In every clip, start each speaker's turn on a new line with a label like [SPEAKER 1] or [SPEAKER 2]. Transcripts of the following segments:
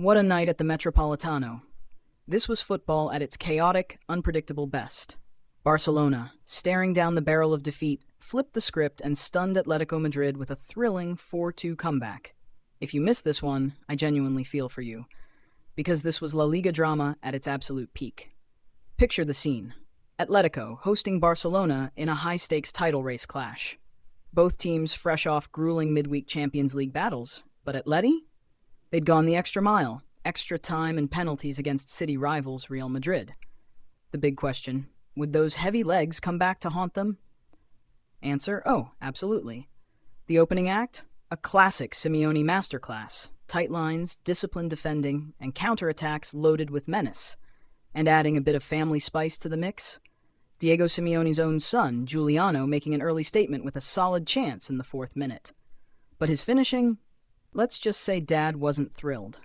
[SPEAKER 1] What a night at the Metropolitano. This was football at its chaotic, unpredictable best. Barcelona, staring down the barrel of defeat, flipped the script and stunned Atletico Madrid with a thrilling 4-2 comeback. If you missed this one, I genuinely feel for you, because this was La Liga drama at its absolute peak. Picture the scene. Atletico hosting Barcelona in a high-stakes title race clash. Both teams fresh off grueling midweek Champions League battles, but Atleti? They'd gone the extra mile, extra time and penalties against city rivals Real Madrid. The big question, would those heavy legs come back to haunt them? Answer, oh, absolutely. The opening act? A classic Simeone masterclass. Tight lines, disciplined defending, and counterattacks loaded with menace. And adding a bit of family spice to the mix, Diego Simeone's own son, Giuliano, making an early statement with a solid chance in the 4th minute. But his finishing? Let's just say Dad wasn't thrilled.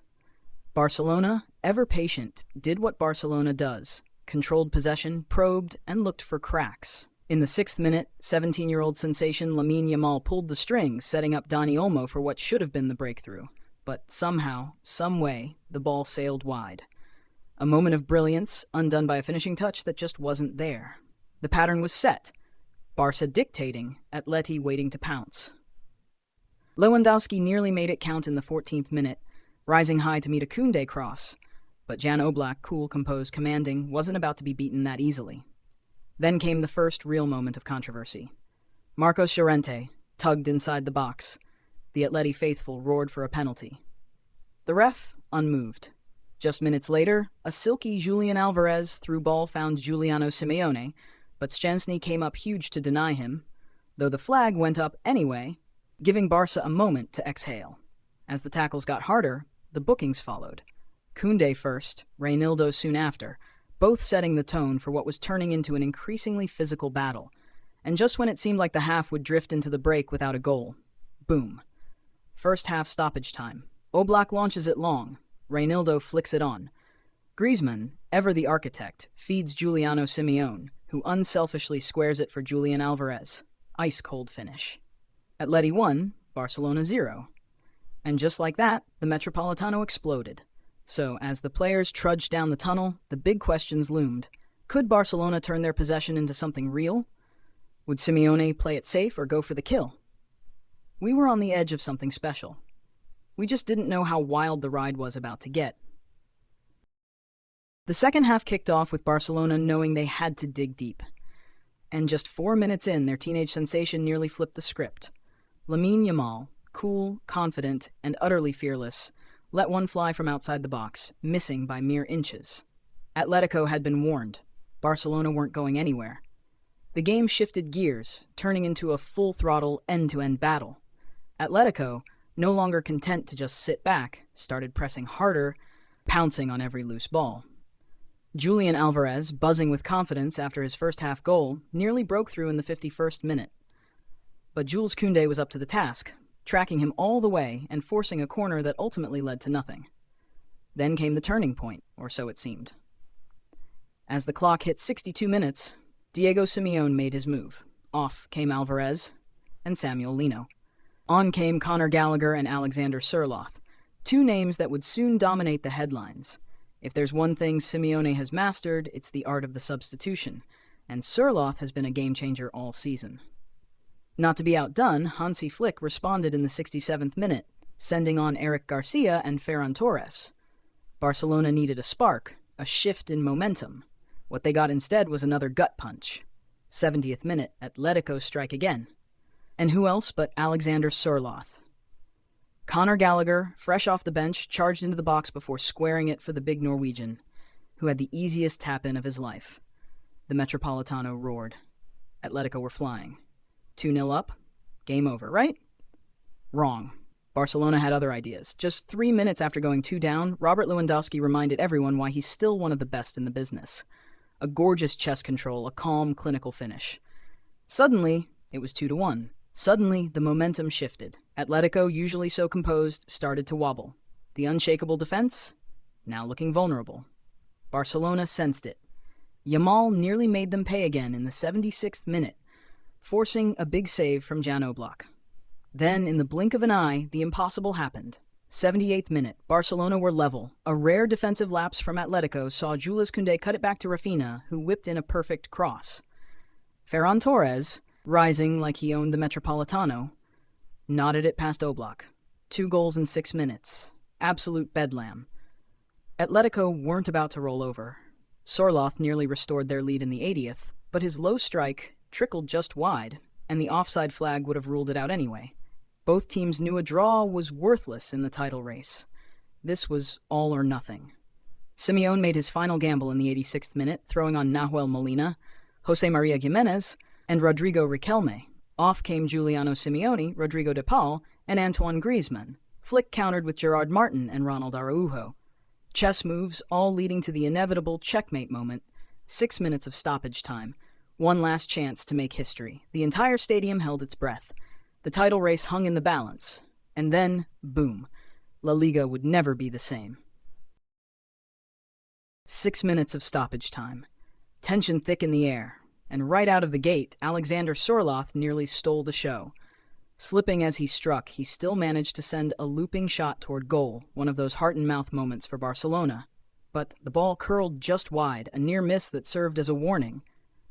[SPEAKER 1] Barcelona, ever patient, did what Barcelona does. Controlled possession, probed, and looked for cracks. In the 6th minute, 17-year-old sensation Lamine Yamal pulled the strings, setting up Dani Olmo for what should have been the breakthrough. But somehow, some way, the ball sailed wide. A moment of brilliance, undone by a finishing touch that just wasn't there. The pattern was set. Barça dictating, Atleti waiting to pounce. Lewandowski nearly made it count in the 14th minute, rising high to meet a Koundé cross, but Jan Oblak, cool, composed, commanding, wasn't about to be beaten that easily. Then came the first real moment of controversy. Marcos Llorente tugged inside the box. The Atleti faithful roared for a penalty. The ref, unmoved. Just minutes later, a silky Julian Alvarez through ball found Giuliano Simeone, but Szczęsny came up huge to deny him, though the flag went up anyway, giving Barça a moment to exhale. As the tackles got harder, the bookings followed. Koundé first, Reinildo soon after, both setting the tone for what was turning into an increasingly physical battle. And just when it seemed like the half would drift into the break without a goal, boom. First half stoppage time. Oblak launches it long. Reinildo flicks it on. Griezmann, ever the architect, feeds Giuliano Simeone, who unselfishly squares it for Julian Alvarez. Ice-cold finish. Atleti 1, Barcelona 0. And just like that, the Metropolitano exploded. So, as the players trudged down the tunnel, the big questions loomed. Could Barcelona turn their possession into something real? Would Simeone play it safe or go for the kill? We were on the edge of something special. We just didn't know how wild the ride was about to get. The second half kicked off with Barcelona knowing they had to dig deep. And just 4 minutes in, their teenage sensation nearly flipped the script. Lamine Yamal, cool, confident, and utterly fearless, let one fly from outside the box, missing by mere inches. Atletico had been warned. Barcelona weren't going anywhere. The game shifted gears, turning into a full-throttle, end-to-end battle. Atletico, no longer content to just sit back, started pressing harder, pouncing on every loose ball. Julian Alvarez, buzzing with confidence after his first half goal, nearly broke through in the 51st minute. But Jules Koundé was up to the task, tracking him all the way and forcing a corner that ultimately led to nothing. Then came the turning point, or so it seemed. As the clock hit 62 minutes, Diego Simeone made his move. Off came Alvarez and Samuel Lino. On came Conor Gallagher and Alexander Sorloth, two names that would soon dominate the headlines. If there's one thing Simeone has mastered, it's the art of the substitution, and Sorloth has been a game-changer all season. Not to be outdone, Hansi Flick responded in the 67th minute, sending on Eric Garcia and Ferran Torres. Barcelona needed a spark, a shift in momentum. What they got instead was another gut punch. 70th minute, Atletico strike again. And who else but Alexander Sorloth? Conor Gallagher, fresh off the bench, charged into the box before squaring it for the big Norwegian, who had the easiest tap-in of his life. The Metropolitano roared. Atletico were flying. 2-0 up, game over, right? Wrong. Barcelona had other ideas. Just 3 minutes after going 2 down, Robert Lewandowski reminded everyone why he's still one of the best in the business. A gorgeous chest control, a calm, clinical finish. Suddenly, it was 2-1. Suddenly, the momentum shifted. Atletico, usually so composed, started to wobble. The unshakable defense, now looking vulnerable. Barcelona sensed it. Yamal nearly made them pay again in the 76th minute, forcing a big save from Jan Oblak. Then, in the blink of an eye, the impossible happened. 78th minute, Barcelona were level. A rare defensive lapse from Atletico saw Jules Koundé cut it back to Rafinha, who whipped in a perfect cross. Ferran Torres, rising like he owned the Metropolitano, nodded it past Oblak. 2 goals in 6 minutes. Absolute bedlam. Atletico weren't about to roll over. Sorloth nearly restored their lead in the 80th, but his low strike trickled just wide, and the offside flag would have ruled it out anyway. Both teams knew a draw was worthless in the title race. This was all or nothing. Simeone made his final gamble in the 86th minute, throwing on Nahuel Molina, Jose Maria Gimenez, and Rodrigo Riquelme. Off came Giuliano Simeone, Rodrigo de Paul, and Antoine Griezmann. Flick countered with Gerard Martin and Ronald Araujo. Chess moves, all leading to the inevitable checkmate moment. 6 minutes of stoppage time. One last chance to make history. The entire stadium held its breath. The title race hung in the balance. And then, boom. La Liga would never be the same. 6 minutes of stoppage time. Tension thick in the air. And right out of the gate, Alexander Sorloth nearly stole the show. Slipping as he struck, he still managed to send a looping shot toward goal, one of those heart-and-mouth moments for Barcelona. But the ball curled just wide, a near miss that served as a warning.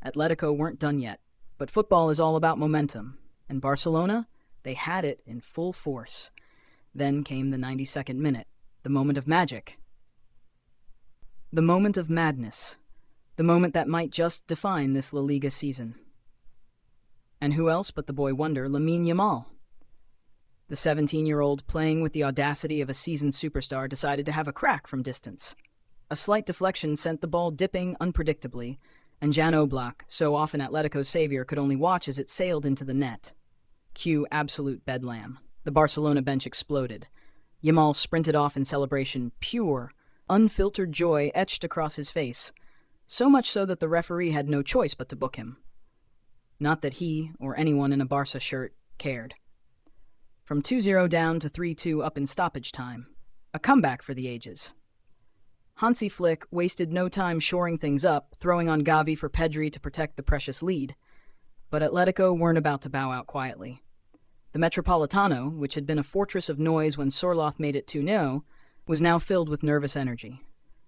[SPEAKER 1] Atletico weren't done yet, but football is all about momentum. And Barcelona, they had it in full force. Then came the 92nd minute, the moment of magic. The moment of madness. The moment that might just define this La Liga season. And who else but the boy wonder, Lamine Yamal? The 17-year-old, playing with the audacity of a seasoned superstar, decided to have a crack from distance. A slight deflection sent the ball dipping unpredictably, and Jan Oblak, so often Atletico's savior, could only watch as it sailed into the net. Cue absolute bedlam. The Barcelona bench exploded. Yamal sprinted off in celebration, pure, unfiltered joy etched across his face, so much so that the referee had no choice but to book him. Not that he, or anyone in a Barça shirt, cared. From 2-0 down to 3-2 up in stoppage time. A comeback for the ages. Hansi Flick wasted no time shoring things up, throwing on Gavi for Pedri to protect the precious lead. But Atletico weren't about to bow out quietly. The Metropolitano, which had been a fortress of noise when Sorloth made it 2-0, was now filled with nervous energy.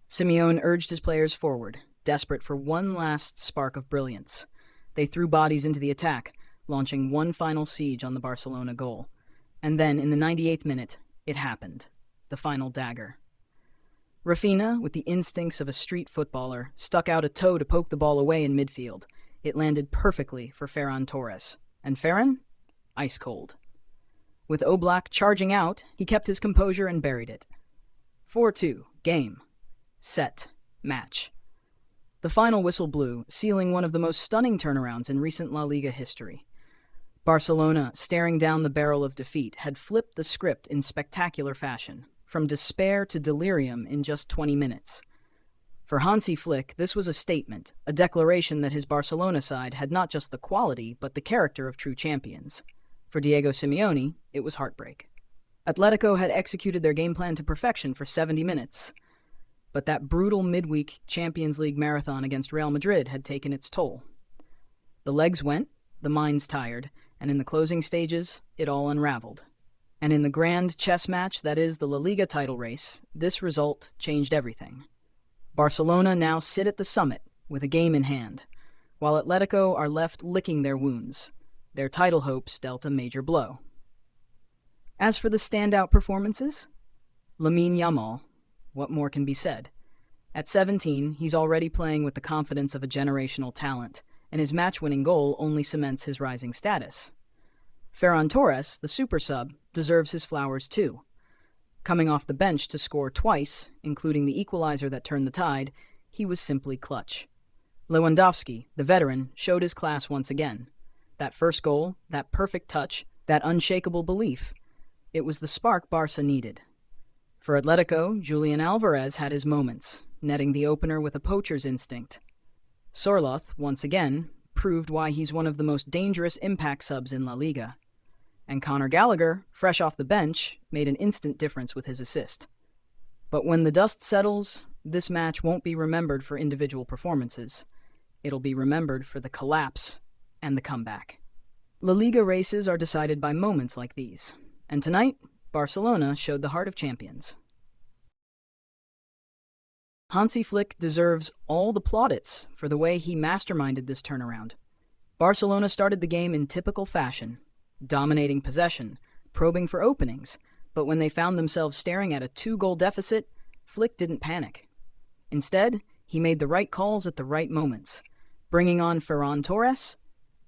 [SPEAKER 1] Simeone urged his players forward, desperate for one last spark of brilliance. They threw bodies into the attack, launching one final siege on the Barcelona goal. And then, in the 98th minute, it happened. The final dagger. Rafinha, with the instincts of a street footballer, stuck out a toe to poke the ball away in midfield. It landed perfectly for Ferran Torres. And Ferran? Ice cold. With Oblak charging out, he kept his composure and buried it. 4-2. Game. Set. Match. The final whistle blew, sealing one of the most stunning turnarounds in recent La Liga history. Barcelona, staring down the barrel of defeat, had flipped the script in spectacular fashion, from despair to delirium in just 20 minutes. For Hansi Flick, this was a statement, a declaration that his Barcelona side had not just the quality, but the character of true champions. For Diego Simeone, it was heartbreak. Atletico had executed their game plan to perfection for 70 minutes. But that brutal midweek Champions League marathon against Real Madrid had taken its toll. The legs went, the minds tired, and in the closing stages, it all unraveled. And in the grand chess match that is the La Liga title race, this result changed everything. Barcelona now sit at the summit with a game in hand, while Atletico are left licking their wounds, their title hopes dealt a major blow. As for the standout performances, Lamine Yamal, what more can be said? At 17, he's already playing with the confidence of a generational talent, and his match-winning goal only cements his rising status. Ferran Torres, the super sub, deserves his flowers too. Coming off the bench to score twice, including the equalizer that turned the tide, he was simply clutch. Lewandowski, the veteran, showed his class once again. That first goal, that perfect touch, that unshakable belief, it was the spark Barça needed. For Atletico, Julian Alvarez had his moments, netting the opener with a poacher's instinct. Sorloth, once again, proved why he's one of the most dangerous impact subs in La Liga. And Conor Gallagher, fresh off the bench, made an instant difference with his assist. But when the dust settles, this match won't be remembered for individual performances. It'll be remembered for the collapse and the comeback. La Liga races are decided by moments like these. And tonight, Barcelona showed the heart of champions. Hansi Flick deserves all the plaudits for the way he masterminded this turnaround. Barcelona started the game in typical fashion, dominating possession, probing for openings, but when they found themselves staring at a 2-goal deficit, Flick didn't panic. Instead, he made the right calls at the right moments. Bringing on Ferran Torres?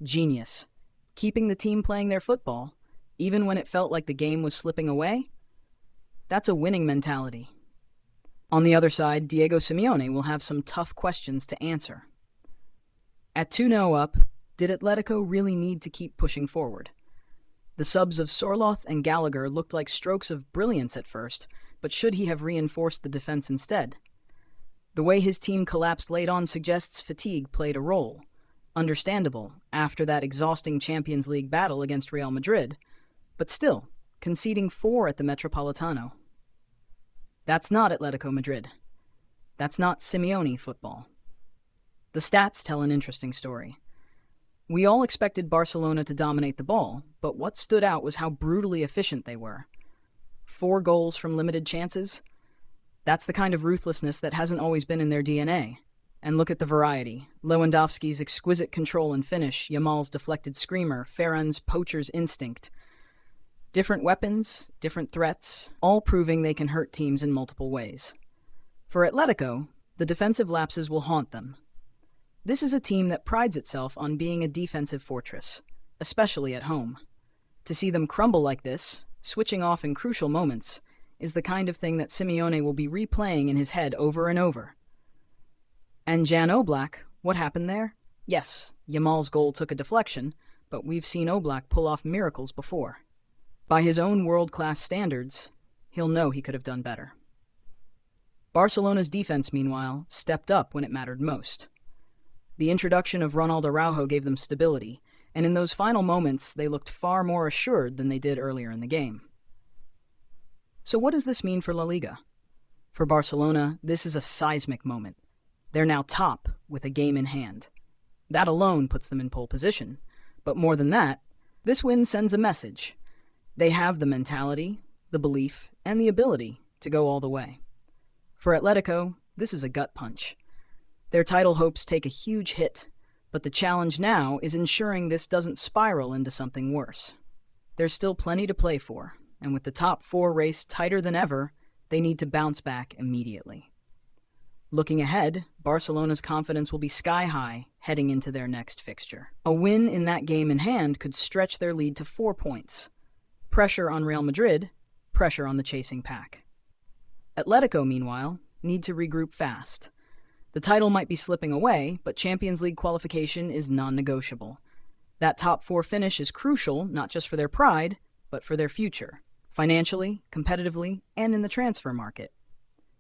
[SPEAKER 1] Genius. Keeping the team playing their football, even when it felt like the game was slipping away? That's a winning mentality. On the other side, Diego Simeone will have some tough questions to answer. At 2-0 up, did Atletico really need to keep pushing forward? The subs of Sorloth and Gallagher looked like strokes of brilliance at first, but should he have reinforced the defense instead? The way his team collapsed late on suggests fatigue played a role. Understandable, after that exhausting Champions League battle against Real Madrid, but still, conceding 4 at the Metropolitano. That's not Atletico Madrid. That's not Simeone football. The stats tell an interesting story. We all expected Barcelona to dominate the ball, but what stood out was how brutally efficient they were. 4 goals from limited chances? That's the kind of ruthlessness that hasn't always been in their DNA. And look at the variety. Lewandowski's exquisite control and finish, Yamal's deflected screamer, Ferran's poacher's instinct. Different weapons, different threats, all proving they can hurt teams in multiple ways. For Atletico, the defensive lapses will haunt them. This is a team that prides itself on being a defensive fortress, especially at home. To see them crumble like this, switching off in crucial moments, is the kind of thing that Simeone will be replaying in his head over and over. And Jan Oblak, what happened there? Yes, Yamal's goal took a deflection, but we've seen Oblak pull off miracles before. By his own world-class standards, he'll know he could have done better. Barcelona's defense, meanwhile, stepped up when it mattered most. The introduction of Ronald Araujo gave them stability, and in those final moments they looked far more assured than they did earlier in the game. So what does this mean for La Liga? For Barcelona, this is a seismic moment. They're now top with a game in hand. That alone puts them in pole position. But more than that, this win sends a message. They have the mentality, the belief, and the ability to go all the way. For Atletico, this is a gut punch. Their title hopes take a huge hit, but the challenge now is ensuring this doesn't spiral into something worse. There's still plenty to play for, and with the top 4 race tighter than ever, they need to bounce back immediately. Looking ahead, Barcelona's confidence will be sky high heading into their next fixture. A win in that game in hand could stretch their lead to 4 points. Pressure on Real Madrid, pressure on the chasing pack. Atletico, meanwhile, need to regroup fast. The title might be slipping away, but Champions League qualification is non-negotiable. That top 4 finish is crucial not just for their pride, but for their future, financially, competitively, and in the transfer market.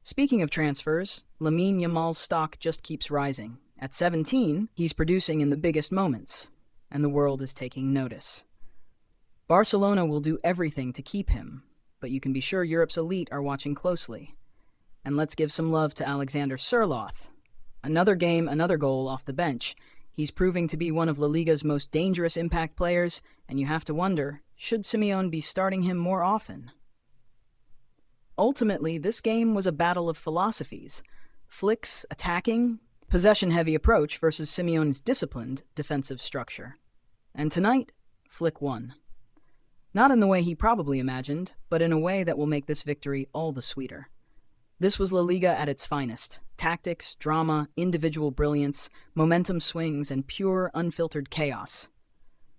[SPEAKER 1] Speaking of transfers, Lamine Yamal's stock just keeps rising. At 17, he's producing in the biggest moments, and the world is taking notice. Barcelona will do everything to keep him, but you can be sure Europe's elite are watching closely. And let's give some love to Alexander Sorloth. Another game, another goal off the bench. He's proving to be one of La Liga's most dangerous impact players, and you have to wonder, should Simeone be starting him more often? Ultimately, this game was a battle of philosophies. Flick's attacking, possession-heavy approach versus Simeone's disciplined defensive structure. And tonight, Flick won. Not in the way he probably imagined, but in a way that will make this victory all the sweeter. This was La Liga at its finest. Tactics, drama, individual brilliance, momentum swings, and pure, unfiltered chaos.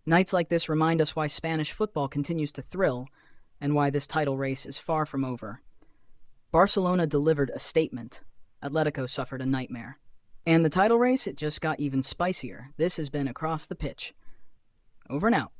[SPEAKER 1] Nights like this remind us why Spanish football continues to thrill, and why this title race is far from over. Barcelona delivered a statement. Atletico suffered a nightmare. And the title race, it just got even spicier. This has been Across the Pitch. Over and out.